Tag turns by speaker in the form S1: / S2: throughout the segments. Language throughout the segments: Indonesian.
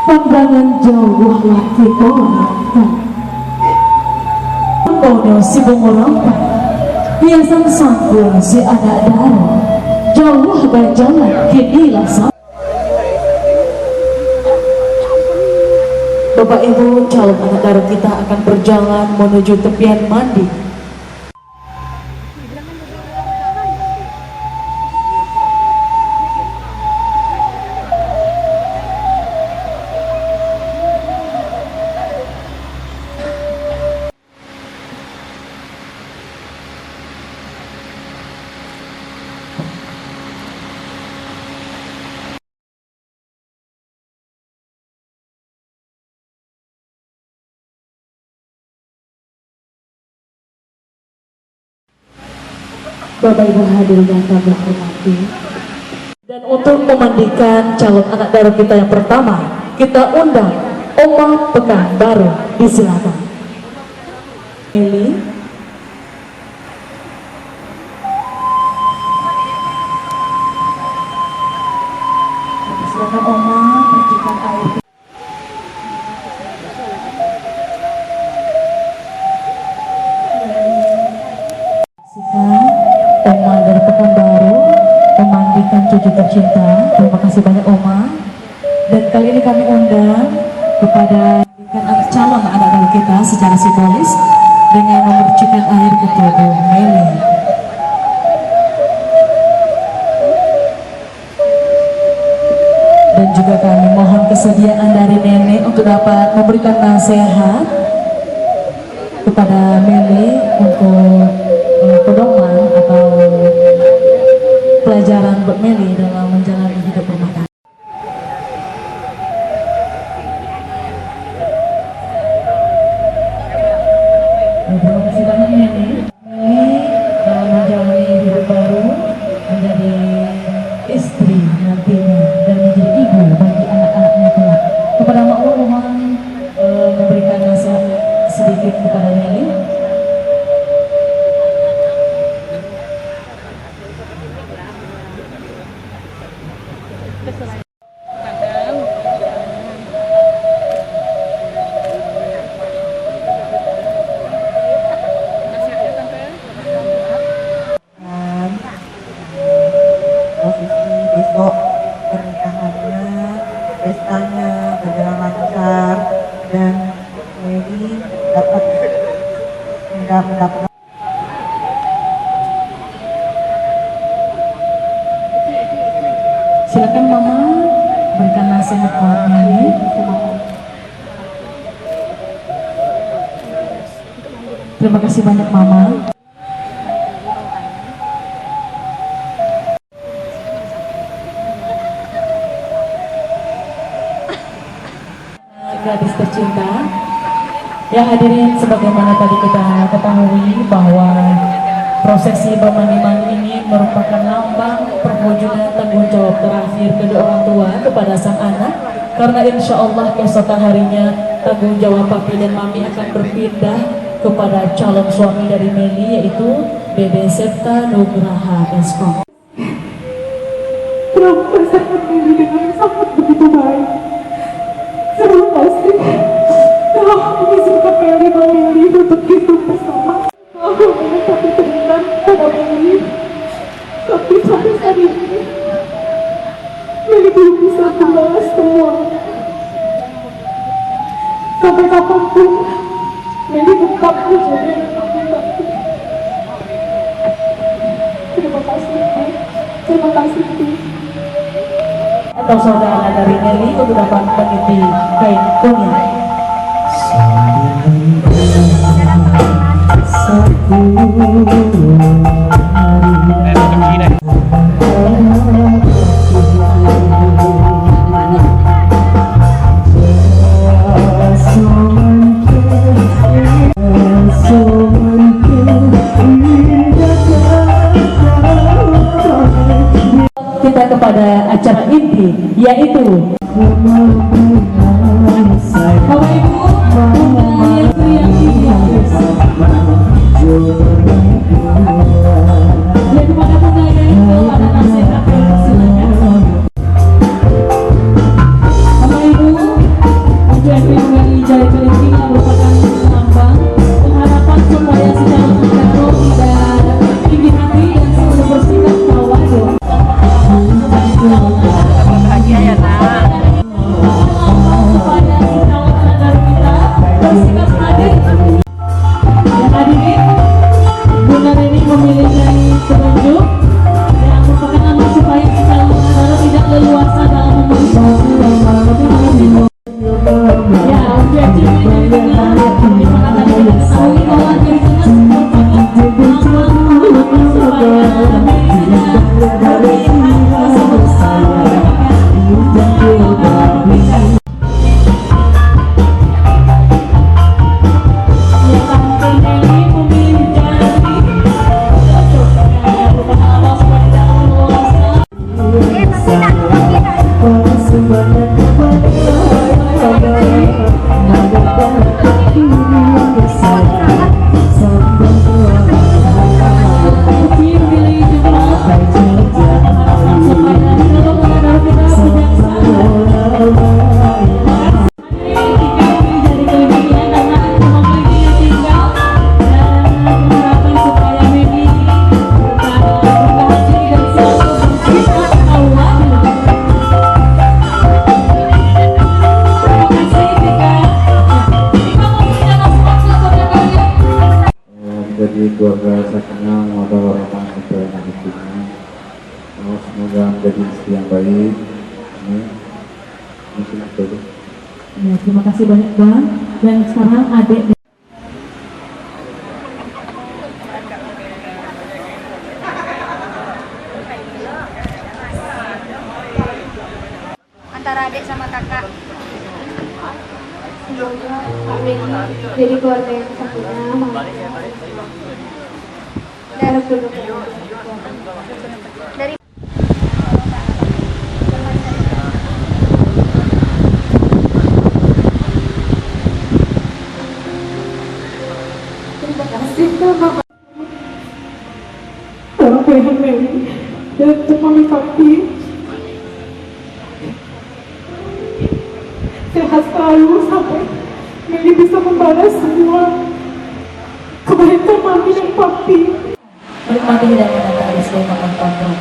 S1: pandangan jauh lagi tolakkan bodoh si bongolampan biasan sambung si anak darah jauh berjalan kinilah sampai. Bapak Ibu, calon anak darah kita akan berjalan menuju tepian mandi. Bapak Ibu hadirin yang kami hormati, dan untuk memandikan calon anak darah kita yang pertama, kita undang Oma Pekanbaru, disilakan. Meli, silakan Oma percikan air. Oma dari Pekanbaru memandikan cucu tercinta. Terima kasih banyak Oma. Dan kali ini kami undang kepada calon anak dari kita secara simbolis dengan memercikan air ke tubuh Meli. Dan juga kami mohon kesediaan dari nenek untuk dapat memberikan nasihat kepada Meli untuk pedoman atau pelajaran buat Meli dalam menjalani hidup rumah tangga. Terima kasih banyak Meli. Meli dalam menjalani hidup baru, menjadi istri nantinya dan menjadi ibu bagi anak-anaknya kelak. Kepada Mak mohon memberikan nasihat sedikit kepada Meli.
S2: Posisi besok pernikahannya, pestanya berjalan lancar dan Meli dapat mendapat.
S1: Silakan Mama berikan nasihat buat Meli. Terima kasih banyak Mama. Gadis tercinta, ya hadirin, sebagaimana tadi kita ketahui bahwa prosesi pemandi ini merupakan lambang perwujudan tanggung jawab terakhir kedua orang tua kepada sang anak, karena insya Allah keesokan harinya tanggung jawab papi dan mami akan berpindah kepada calon suami dari Meli, yaitu Dede Septa Nugraha Eskom.
S3: Telah mempersiapkan Meli dengan sangat begitu baik. Terima kasih telah mengizinkan Meli memilih untuk hidup bersama. Aku mengucapkan terima pada Meli, tapi sampai saat ini Meli belum bisa membalas semua. Sampai kapanpun Meli tetap menjadi anak. Terima kasih, terima kasih.
S1: Atau saudara dari Meli untuk dapat meniti kain kuning. Kita kepada acara inti, yaitu Bapak Ibu undangan yang dan kepada budaya itu ada nasihat, silakan Bapak Ibu
S4: semoga menjadi istri yang baik. Amin. Mungkin itu.
S1: Ya, terima kasih banyak Bang. Dan sekarang adik
S5: antara adik sama kakak.
S3: Semoga Kak Megi jadi keluarga yang sempurna, mama.
S5: Dari
S3: Terima kasih Mama. Orang pengen Meli dan untuk Mami Papi. Sehat selalu sampai Meli bisa membalas semua kebaikan Mami dan Papi.
S1: menikmati hidangan dan habis dari makan panggung.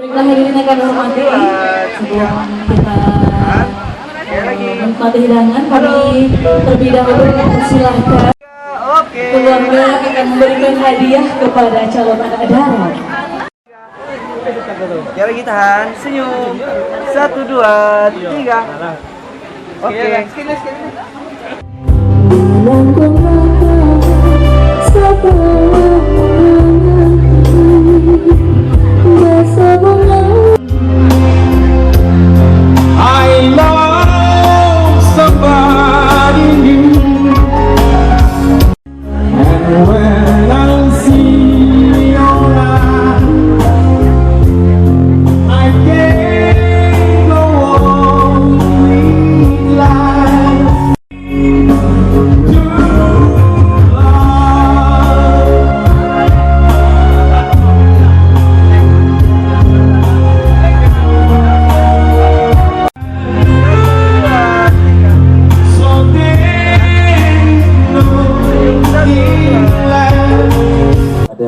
S1: Baiklah hadirin yang kami hormati, sebelum kita menikmati hidangan, kami terlebih dahulu mempersilahkan keluarga akan memberikan hadiah kepada calon anak dara.
S6: Ya lagi tahan, senyum. 1, 2, 3. Oke.
S7: I love somebody new, and when I see your eyes, I can't go on with life.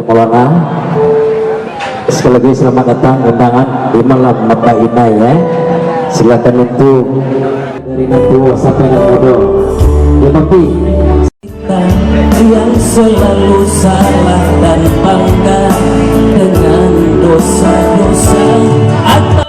S4: Maulana, sekali lagi selamat datang undangan di malam Mata Ina ya. Silakan untuk dari Natu sampai Namudo. Ya tapi
S8: yang selalu salah dan bangga dengan dosa-dosa atau